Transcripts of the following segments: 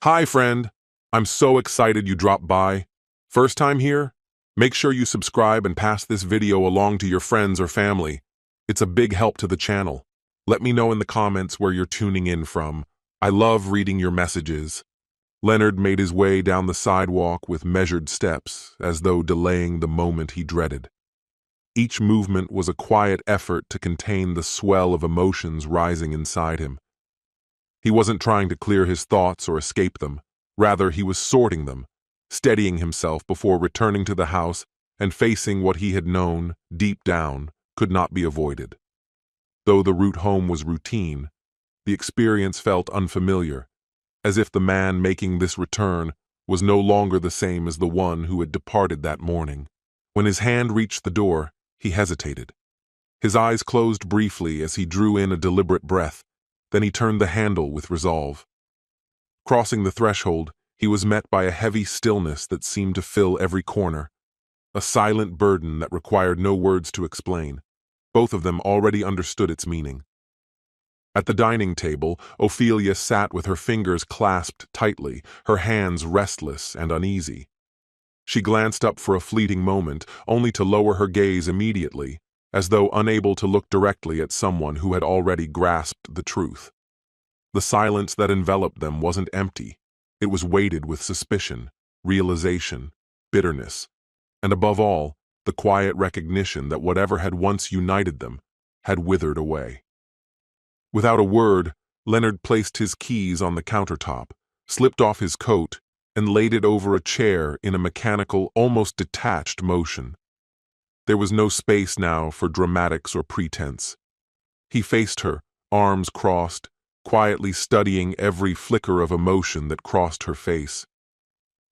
Hi, friend. I'm so excited you dropped by. First time here? Make sure you subscribe and pass this video along to your friends or family. It's a big help to the channel. Let me know in the comments where you're tuning in from. I love reading your messages. Leonard made his way down the sidewalk with measured steps, as though delaying the moment he dreaded. Each movement was a quiet effort to contain the swell of emotions rising inside him. He wasn't trying to clear his thoughts or escape them. Rather, he was sorting them, steadying himself before returning to the house and facing what he had known, deep down, could not be avoided. Though the route home was routine, the experience felt unfamiliar, as if the man making this return was no longer the same as the one who had departed that morning. When his hand reached the door, he hesitated. His eyes closed briefly as he drew in a deliberate breath. Then he turned the handle with resolve. Crossing the threshold, he was met by a heavy stillness that seemed to fill every corner, a silent burden that required no words to explain. Both of them already understood its meaning. At the dining table, Ophelia sat with her fingers clasped tightly, her hands restless and uneasy. She glanced up for a fleeting moment, only to lower her gaze immediately, as though unable to look directly at someone who had already grasped the truth. The silence that enveloped them wasn't empty. It was weighted with suspicion, realization, bitterness, and above all, the quiet recognition that whatever had once united them had withered away. Without a word, Leonard placed his keys on the countertop, slipped off his coat, and laid it over a chair in a mechanical, almost detached motion. There was no space now for dramatics or pretense. He faced her, arms crossed, quietly studying every flicker of emotion that crossed her face.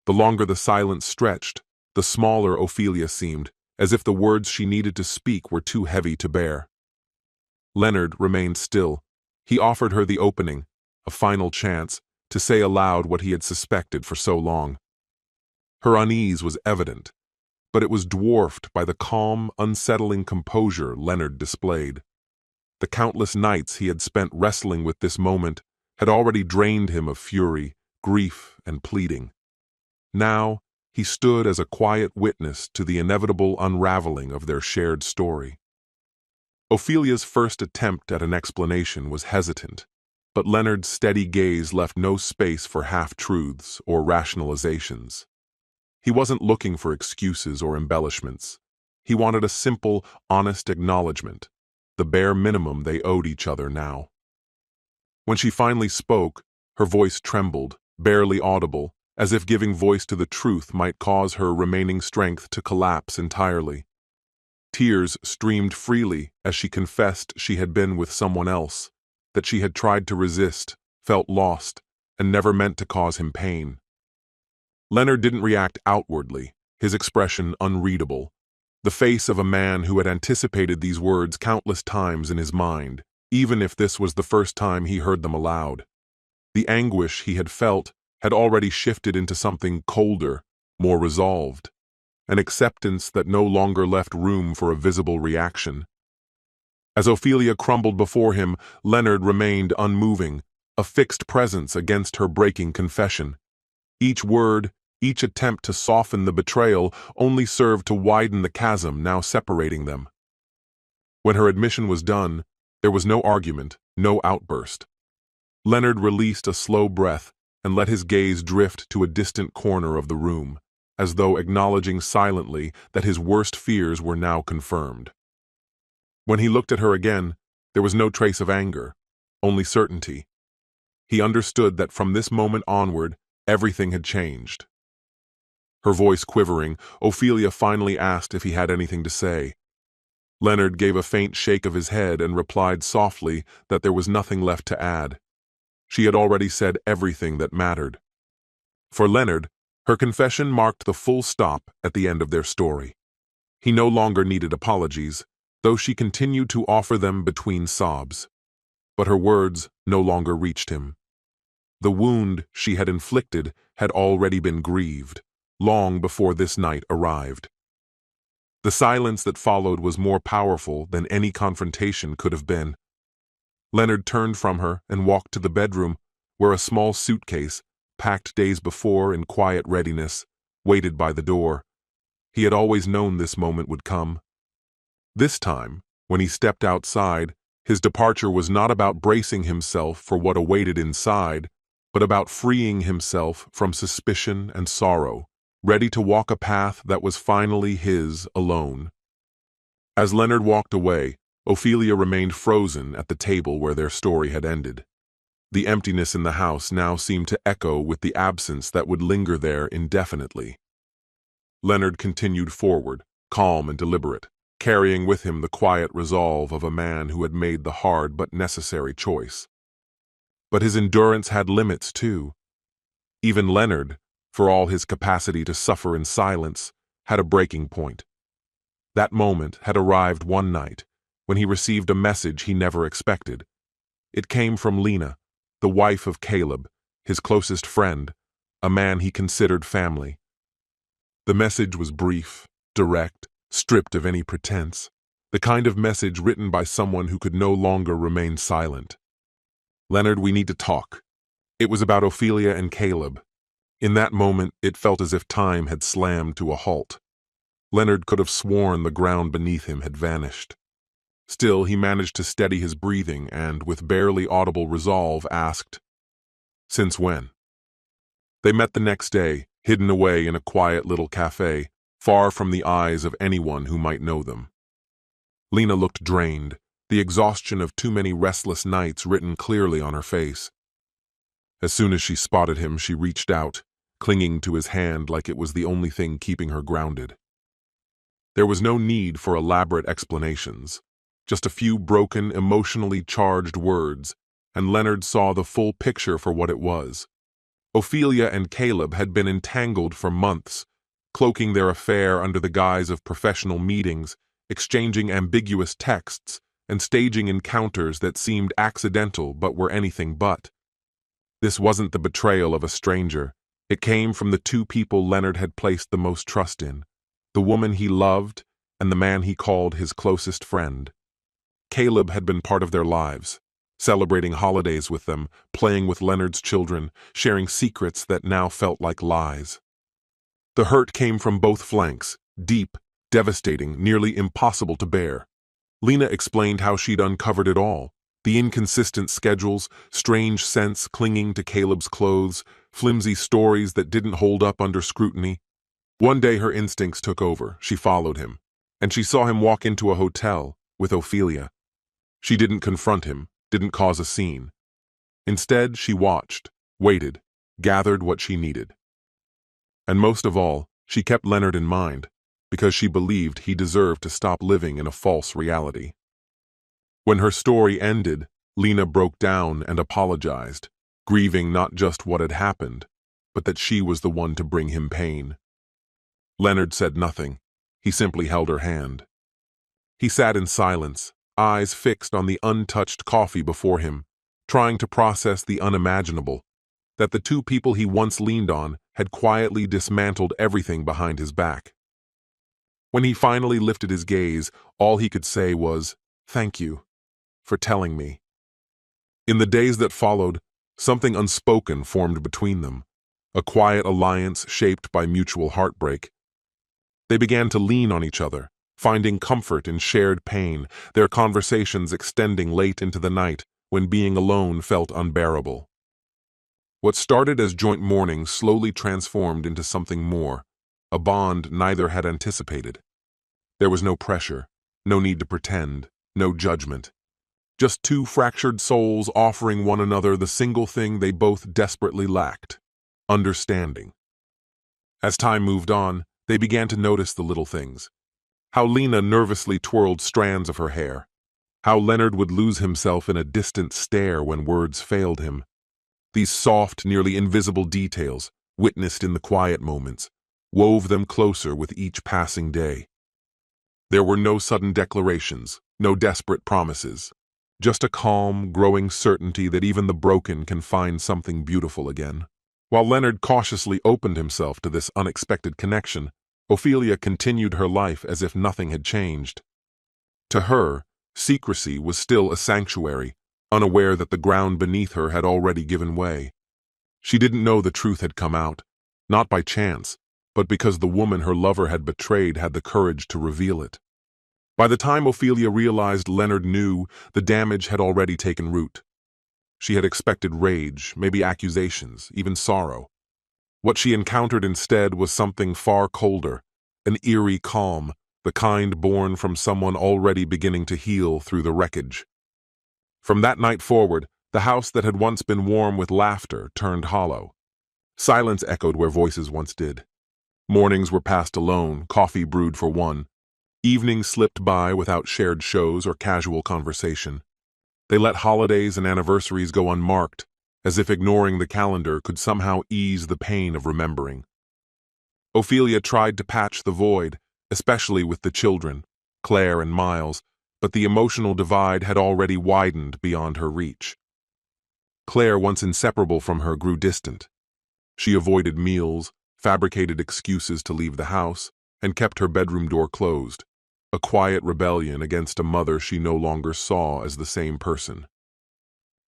The longer the silence stretched, the smaller Ophelia seemed, as if the words she needed to speak were too heavy to bear. Leonard remained still. He offered her the opening, a final chance, to say aloud what he had suspected for so long. Her unease was evident, but it was dwarfed by the calm, unsettling composure Leonard displayed. The countless nights he had spent wrestling with this moment had already drained him of fury, grief, and pleading. Now, he stood as a quiet witness to the inevitable unraveling of their shared story. Ophelia's first attempt at an explanation was hesitant, but Leonard's steady gaze left no space for half-truths or rationalizations. He wasn't looking for excuses or embellishments. He wanted a simple, honest acknowledgement, the bare minimum they owed each other now. When she finally spoke, her voice trembled, barely audible, as if giving voice to the truth might cause her remaining strength to collapse entirely. Tears streamed freely as she confessed she had been with someone else, that she had tried to resist, felt lost, and never meant to cause him pain. Leonard didn't react outwardly, his expression unreadable, the face of a man who had anticipated these words countless times in his mind, even if this was the first time he heard them aloud. The anguish he had felt had already shifted into something colder, more resolved, an acceptance that no longer left room for a visible reaction. As Ophelia crumbled before him, Leonard remained unmoving, a fixed presence against her breaking confession. Each word, each attempt to soften the betrayal only served to widen the chasm now separating them. When her admission was done, there was no argument, no outburst. Leonard released a slow breath and let his gaze drift to a distant corner of the room, as though acknowledging silently that his worst fears were now confirmed. When he looked at her again, there was no trace of anger, only certainty. He understood that from this moment onward, everything had changed. Her voice quivering, Ophelia finally asked if he had anything to say. Leonard gave a faint shake of his head and replied softly that there was nothing left to add. She had already said everything that mattered. For Leonard, her confession marked the full stop at the end of their story. He no longer needed apologies, though she continued to offer them between sobs. But her words no longer reached him. The wound she had inflicted had already been grieved, long before this night arrived. The silence that followed was more powerful than any confrontation could have been. Leonard turned from her and walked to the bedroom, where a small suitcase, packed days before in quiet readiness, waited by the door. He had always known this moment would come. This time, when he stepped outside, his departure was not about bracing himself for what awaited inside, but about freeing himself from suspicion and sorrow, ready to walk a path that was finally his alone. As Leonard walked away, Ophelia remained frozen at the table where their story had ended. The emptiness in the house now seemed to echo with the absence that would linger there indefinitely. Leonard continued forward, calm and deliberate, carrying with him the quiet resolve of a man who had made the hard but necessary choice. But his endurance had limits, too. Even Leonard, for all his capacity to suffer in silence, had a breaking point. That moment had arrived one night, when he received a message he never expected. It came from Lena, the wife of Caleb, his closest friend, a man he considered family. The message was brief, direct, stripped of any pretense, the kind of message written by someone who could no longer remain silent. "Leonard, we need to talk." It was about Ophelia and Caleb. In that moment, it felt as if time had slammed to a halt. Leonard could have sworn the ground beneath him had vanished. Still, he managed to steady his breathing and, with barely audible resolve, asked, "Since when?" They met the next day, hidden away in a quiet little cafe, far from the eyes of anyone who might know them. Lena looked drained, the exhaustion of too many restless nights written clearly on her face. As soon as she spotted him, she reached out, clinging to his hand like it was the only thing keeping her grounded. There was no need for elaborate explanations, just a few broken, emotionally charged words, and Leonard saw the full picture for what it was. Ophelia and Caleb had been entangled for months, cloaking their affair under the guise of professional meetings, exchanging ambiguous texts, and staging encounters that seemed accidental but were anything but. This wasn't the betrayal of a stranger. It came from the two people Leonard had placed the most trust in, the woman he loved and the man he called his closest friend. Caleb had been part of their lives, celebrating holidays with them, playing with Leonard's children, sharing secrets that now felt like lies. The hurt came from both flanks, deep, devastating, nearly impossible to bear. Lena explained how she'd uncovered it all. The inconsistent schedules, strange scents clinging to Caleb's clothes, flimsy stories that didn't hold up under scrutiny. One day her instincts took over. She followed him, and she saw him walk into a hotel with Ophelia. She didn't confront him, didn't cause a scene. Instead, she watched, waited, gathered what she needed. And most of all, she kept Leonard in mind, because she believed he deserved to stop living in a false reality. When her story ended, Lena broke down and apologized, grieving not just what had happened, but that she was the one to bring him pain. Leonard said nothing. He simply held her hand. He sat in silence, eyes fixed on the untouched coffee before him, trying to process the unimaginable, that the two people he once leaned on had quietly dismantled everything behind his back. When he finally lifted his gaze, all he could say was, "Thank you for telling me." In the days that followed, something unspoken formed between them, a quiet alliance shaped by mutual heartbreak. They began to lean on each other, finding comfort in shared pain, their conversations extending late into the night when being alone felt unbearable. What started as joint mourning slowly transformed into something more, a bond neither had anticipated. There was no pressure, no need to pretend, no judgment. Just two fractured souls offering one another the single thing they both desperately lacked: understanding. As time moved on, they began to notice the little things. How Lena nervously twirled strands of her hair. How Leonard would lose himself in a distant stare when words failed him. These soft, nearly invisible details, witnessed in the quiet moments, wove them closer with each passing day. There were no sudden declarations, no desperate promises. Just a calm, growing certainty that even the broken can find something beautiful again. While Leonard cautiously opened himself to this unexpected connection, Ophelia continued her life as if nothing had changed. To her, secrecy was still a sanctuary, unaware that the ground beneath her had already given way. She didn't know the truth had come out, not by chance, but because the woman her lover had betrayed had the courage to reveal it. By the time Ophelia realized Leonard knew, the damage had already taken root. She had expected rage, maybe accusations, even sorrow. What she encountered instead was something far colder, an eerie calm, the kind born from someone already beginning to heal through the wreckage. From that night forward, the house that had once been warm with laughter turned hollow. Silence echoed where voices once did. Mornings were passed alone, coffee brewed for one. Evenings slipped by without shared shows or casual conversation. They let holidays and anniversaries go unmarked, as if ignoring the calendar could somehow ease the pain of remembering. Ophelia tried to patch the void, especially with the children, Claire and Miles, but the emotional divide had already widened beyond her reach. Claire, once inseparable from her, grew distant. She avoided meals, fabricated excuses to leave the house, and kept her bedroom door closed, a quiet rebellion against a mother she no longer saw as the same person.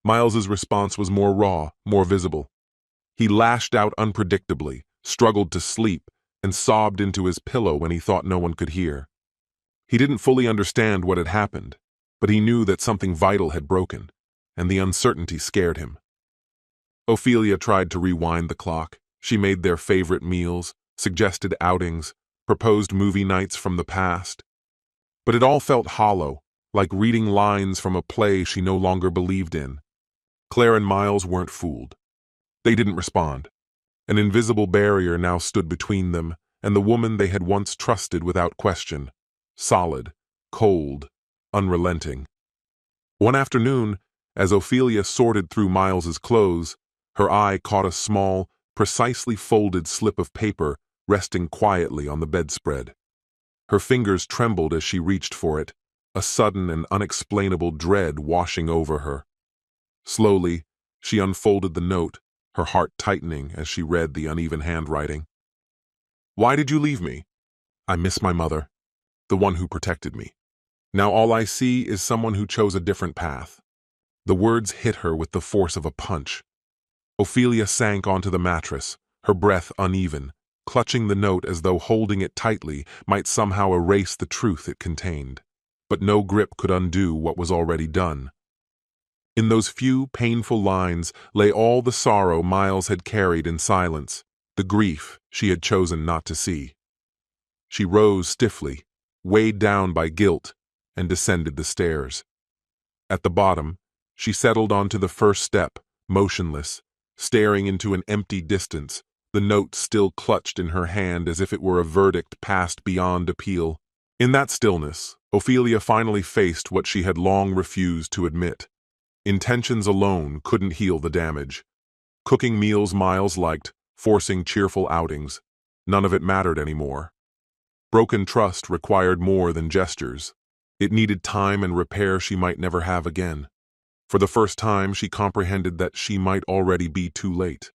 Miles's response was more raw, more visible. He lashed out unpredictably, struggled to sleep, and sobbed into his pillow when he thought no one could hear. He didn't fully understand what had happened, but he knew that something vital had broken, and the uncertainty scared him. Ophelia tried to rewind the clock. She made their favorite meals, suggested outings, proposed movie nights from the past. But it all felt hollow, like reading lines from a play she no longer believed in. Claire and Miles weren't fooled. They didn't respond. An invisible barrier now stood between them and the woman they had once trusted without question, solid, cold, unrelenting. One afternoon, as Ophelia sorted through Miles's clothes, her eye caught a small, precisely folded slip of paper resting quietly on the bedspread. Her fingers trembled as she reached for it, a sudden and unexplainable dread washing over her. Slowly, she unfolded the note, her heart tightening as she read the uneven handwriting. "Why did you leave me? I miss my mother, the one who protected me. Now all I see is someone who chose a different path." The words hit her with the force of a punch. Ophelia sank onto the mattress, her breath uneven, clutching the note as though holding it tightly might somehow erase the truth it contained. But no grip could undo what was already done. In those few painful lines lay all the sorrow Miles had carried in silence, the grief she had chosen not to see. She rose stiffly, weighed down by guilt, and descended the stairs. At the bottom, she settled onto the first step, motionless, staring into an empty distance, the note still clutched in her hand as if it were a verdict passed beyond appeal. In that stillness, Ophelia finally faced what she had long refused to admit. Intentions alone couldn't heal the damage. Cooking meals Miles liked, forcing cheerful outings, none of it mattered anymore. Broken trust required more than gestures. It needed time and repair she might never have again. For the first time, she comprehended that she might already be too late.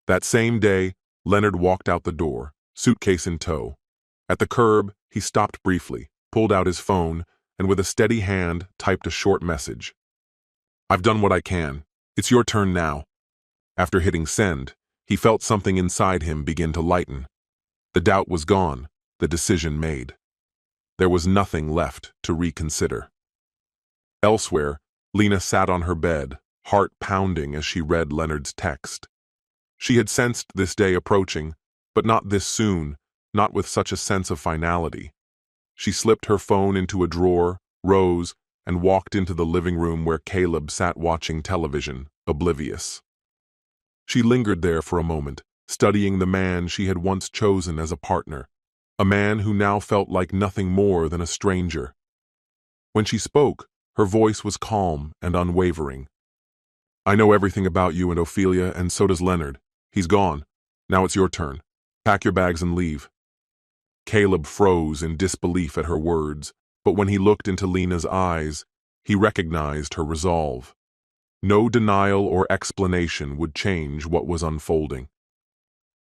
That same day, Leonard walked out the door, suitcase in tow. At the curb, he stopped briefly, pulled out his phone, and with a steady hand, typed a short message. "I've done what I can. It's your turn now." After hitting send, he felt something inside him begin to lighten. The doubt was gone, the decision made. There was nothing left to reconsider. Elsewhere, Lena sat on her bed, heart pounding as she read Leonard's text. She had sensed this day approaching, but not this soon, not with such a sense of finality. She slipped her phone into a drawer, rose, and walked into the living room where Caleb sat watching television, oblivious. She lingered there for a moment, studying the man she had once chosen as a partner, a man who now felt like nothing more than a stranger. When she spoke, her voice was calm and unwavering. "I know everything about you and Ophelia, and so does Leonard. He's gone. Now it's your turn. Pack your bags and leave." Caleb froze in disbelief at her words, but when he looked into Lena's eyes, he recognized her resolve. No denial or explanation would change what was unfolding.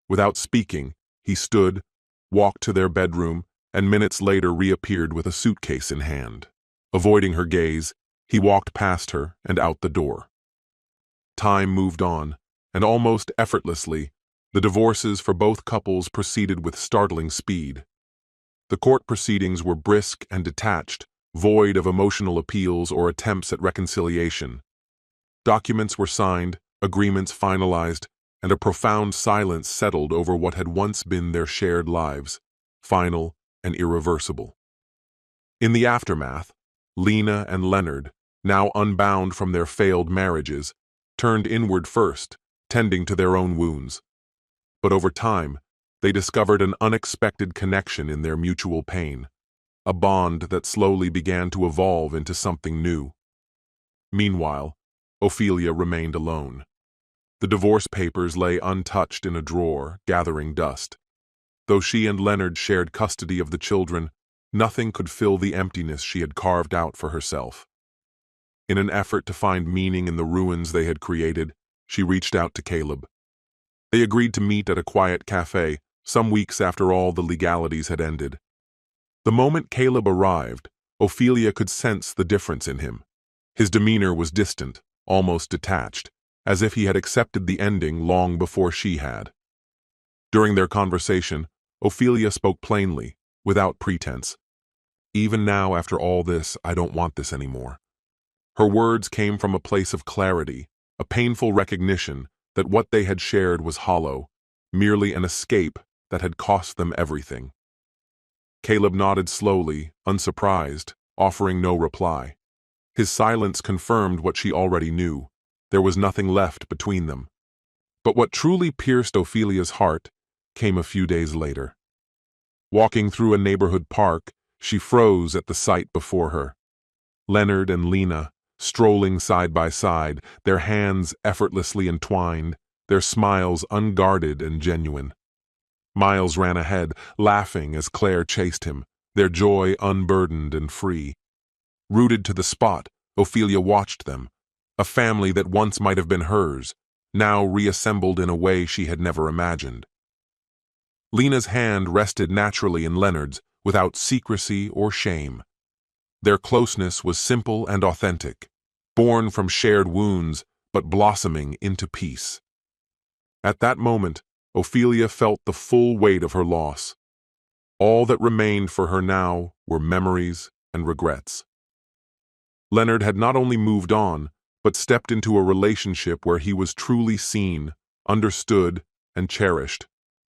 Without speaking, he stood, walked to their bedroom, and minutes later reappeared with a suitcase in hand. Avoiding her gaze, he walked past her and out the door. Time moved on. and almost effortlessly, the divorces for both couples proceeded with startling speed. The court proceedings were brisk and detached, void of emotional appeals or attempts at reconciliation. Documents were signed, agreements finalized, and a profound silence settled over what had once been their shared lives, final and irreversible. In the aftermath, Lena and Leonard, now unbound from their failed marriages, turned inward first, tending to their own wounds. But over time, they discovered an unexpected connection in their mutual pain, a bond that slowly began to evolve into something new. Meanwhile, Ophelia remained alone. The divorce papers lay untouched in a drawer, gathering dust. Though she and Leonard shared custody of the children, nothing could fill the emptiness she had carved out for herself. In an effort to find meaning in the ruins they had created, she reached out to Caleb. They agreed to meet at a quiet cafe, some weeks after all the legalities had ended. The moment Caleb arrived, Ophelia could sense the difference in him. His demeanor was distant, almost detached, as if he had accepted the ending long before she had. During their conversation, Ophelia spoke plainly, without pretense. "Even now, after all this, I don't want this anymore." Her words came from a place of clarity, a painful recognition that what they had shared was hollow, merely an escape that had cost them everything. Caleb nodded slowly, unsurprised, offering no reply. His silence confirmed what she already knew. There was nothing left between them. But what truly pierced Ophelia's heart came a few days later. Walking through a neighborhood park, she froze at the sight before her. Leonard and Lena, strolling side by side, their hands effortlessly entwined, their smiles unguarded and genuine. Miles ran ahead, laughing as Claire chased him, their joy unburdened and free. Rooted to the spot, Ophelia watched them, a family that once might have been hers, now reassembled in a way she had never imagined. Lena's hand rested naturally in Leonard's, without secrecy or shame. Their closeness was simple and authentic, born from shared wounds, but blossoming into peace. At that moment, Ophelia felt the full weight of her loss. All that remained for her now were memories and regrets. Leonard had not only moved on, but stepped into a relationship where he was truly seen, understood, and cherished,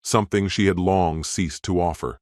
something she had long ceased to offer.